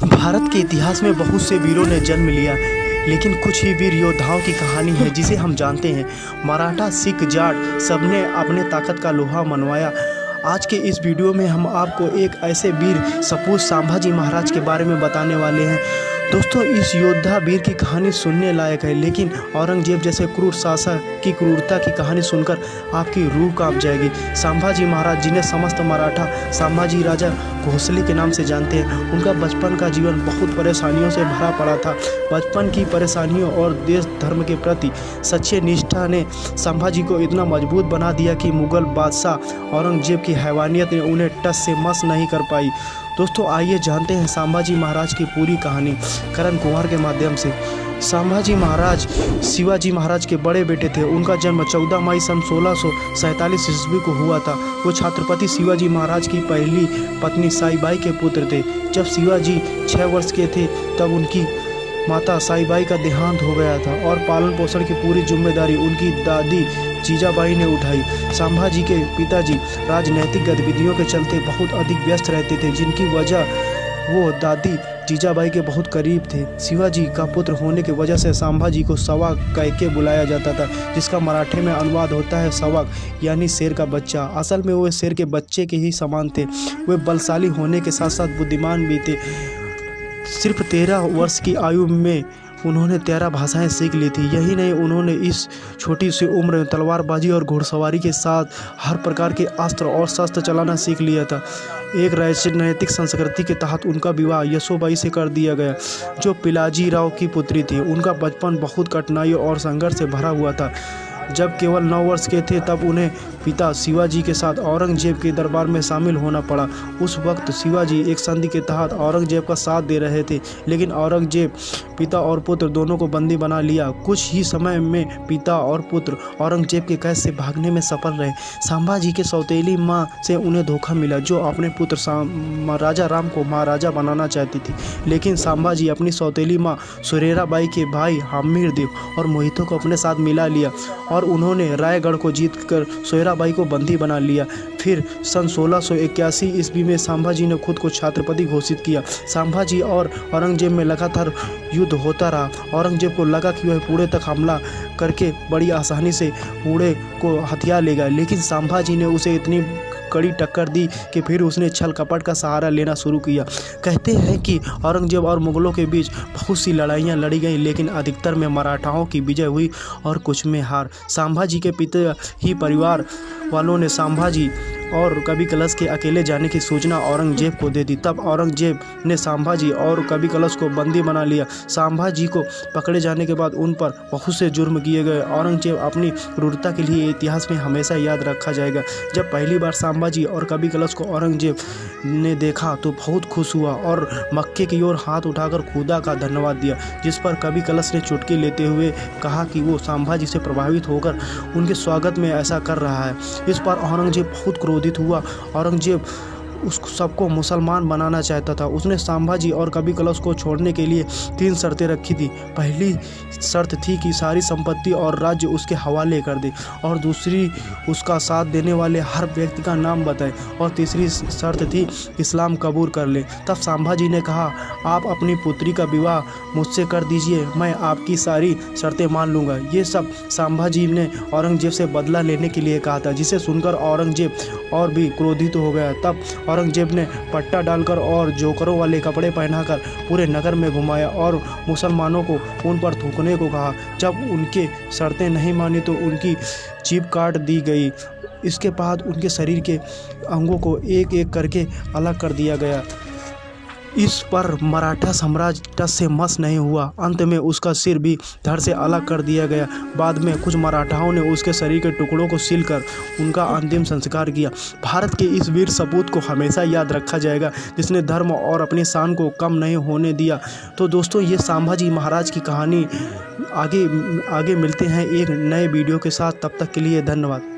भारत के इतिहास में बहुत से वीरों ने जन्म लिया, लेकिन कुछ ही वीर योद्धाओं की कहानी है जिसे हम जानते हैं। मराठा, सिख, जाट सबने अपने ताकत का लोहा मनवाया। आज के इस वीडियो में हम आपको एक ऐसे वीर सपूत संभाजी महाराज के बारे में बताने वाले हैं। दोस्तों, इस योद्धा वीर की कहानी सुनने लायक है, लेकिन औरंगजेब जैसे क्रूर शासक की क्रूरता की कहानी सुनकर आपकी रूह कांप जाएगी। संभाजी महाराज, जिन्हें समस्त मराठा संभाजी राजा घोंसले के नाम से जानते हैं, उनका बचपन का जीवन बहुत परेशानियों से भरा पड़ा था। बचपन की परेशानियों और देश धर्म के प्रति सच्चे निष्ठा ने संभाजी को इतना मजबूत बना दिया कि मुगल बादशाह औरंगजेब की हैवानियत ने उन्हें टस से मस नहीं कर पाई। दोस्तों, आइए जानते हैं संभाजी महाराज की पूरी कहानी करण कुमार के माध्यम से। संभाजी महाराज शिवाजी महाराज के बड़े बेटे थे। उनका जन्म 14 मई सन 1647 ईस्वी को हुआ था। वो छत्रपति शिवाजी महाराज की पहली पत्नी साईबाई के पुत्र थे। जब शिवाजी 6 वर्ष के थे तब उनकी माता साईबाई का देहांत हो गया था और पालन पोषण की पूरी जिम्मेदारी उनकी दादी जीजाबाई ने उठाई। संभाजी के पिताजी राजनैतिक गतिविधियों के चलते बहुत अधिक व्यस्त रहते थे, जिनकी वजह वो दादी जीजाबाई के बहुत करीब थे। शिवाजी का पुत्र होने की वजह से संभाजी को सवाक कह के बुलाया जाता था, जिसका मराठी में अनुवाद होता है सवाक, यानी शेर का बच्चा। असल में वो शेर के बच्चे के ही समान थे। वे बलशाली होने के साथ साथ बुद्धिमान भी थे। सिर्फ 13 वर्ष की आयु में उन्होंने 13 भाषाएं सीख ली थी। यही नहीं, उन्होंने इस छोटी सी उम्र में तलवारबाजी और घुड़सवारी के साथ हर प्रकार के अस्त्र और शस्त्र चलाना सीख लिया था। एक राजनैतिक संस्कृति के तहत उनका विवाह यशोबाई से कर दिया गया, जो पिलाजी राव की पुत्री थी। उनका बचपन बहुत कठिनाइयों और संघर्ष से भरा हुआ था। जब केवल 9 वर्ष के थे तब उन्हें पिता शिवाजी के साथ औरंगजेब के दरबार में शामिल होना पड़ा। उस वक्त शिवाजी एक संधि के तहत औरंगजेब का साथ दे रहे थे, लेकिन औरंगजेब पिता और पुत्र दोनों को बंदी बना लिया। कुछ ही समय में पिता और पुत्र औरंगजेब के कैद से भागने में सफल रहे। संभाजी के सौतेली माँ से उन्हें धोखा मिला, जो अपने पुत्र राजा राम को महाराजा बनाना चाहती थी। लेकिन संभाजी अपनी सौतेली माँ सुरेराबाई के भाई हमीरदेव और मोहितो को अपने साथ मिला लिया और उन्होंने रायगढ़ को जीतकर सोयराबाई को बंदी बना लिया। फिर सन 1681 ईस्वी में संभाजी ने खुद को छत्रपति घोषित किया। संभाजी और औरंगजेब में लगातार युद्ध होता रहा। औरंगजेब को लगा कि वह पुणे तक हमला करके बड़ी आसानी से पुणे को हथिया लेगा, लेकिन संभाजी ने उसे इतनी कड़ी टक्कर दी कि फिर उसने छल कपट का सहारा लेना शुरू किया। कहते हैं कि औरंगजेब और मुगलों के बीच बहुत सी लड़ाइयाँ लड़ी गईं, लेकिन अधिकतर में मराठाओं की विजय हुई और कुछ में हार। संभाजी के पिता ही परिवार वालों ने संभाजी और कवि कलश के अकेले जाने की सूचना औरंगजेब को दे दी। तब औरंगजेब ने संभाजी और कवि कलश को बंदी बना लिया। संभाजी को पकड़े जाने के बाद उन पर बहुत से जुर्म किए गए। औरंगजेब अपनी क्रूरता के लिए इतिहास में हमेशा याद रखा जाएगा। जब पहली बार संभाजी और कवि कलश को औरंगजेब ने देखा तो बहुत खुश हुआ और मक्के की ओर हाथ उठाकर खुदा का धन्यवाद दिया, जिस पर कवि कलश ने चुटकी लेते हुए कहा कि वो संभाजी से प्रभावित होकर उनके स्वागत में ऐसा कर रहा है। इस पर औरंगजेब बहुत क्रोधित हुआ। औरंगजेब उस सबको मुसलमान बनाना चाहता था। उसने संभाजी और कवि कलश को छोड़ने के लिए 3 शर्तें रखी थी। पहली शर्त थी कि सारी संपत्ति और राज्य उसके हवाले कर दे, और दूसरी उसका साथ देने वाले हर व्यक्ति का नाम बताए, और तीसरी शर्त थी इस्लाम कबूल कर ले। तब संभाजी ने कहा, आप अपनी पुत्री का विवाह मुझसे कर दीजिए, मैं आपकी सारी शर्तें मान लूँगा। ये सब संभाजी ने औरंगजेब से बदला लेने के लिए कहा था, जिसे सुनकर औरंगजेब और भी क्रोधित हो गया। तब औरंगजेब ने पट्टा डालकर और जोकरों वाले कपड़े पहनाकर पूरे नगर में घुमाया और मुसलमानों को उन पर थूकने को कहा। जब उनके शर्तें नहीं मानी तो उनकी जीभ काट दी गई। इसके बाद उनके शरीर के अंगों को एक एक करके अलग कर दिया गया। इस पर मराठा साम्राज्य टस से मस नहीं हुआ। अंत में उसका सिर भी धड़ से अलग कर दिया गया। बाद में कुछ मराठाओं ने उसके शरीर के टुकड़ों को सीलकर उनका अंतिम संस्कार किया। भारत के इस वीर सपूत को हमेशा याद रखा जाएगा, जिसने धर्म और अपनी शान को कम नहीं होने दिया। तो दोस्तों, ये संभाजी महाराज की कहानी आगे मिलते हैं एक नए वीडियो के साथ। तब तक के लिए धन्यवाद।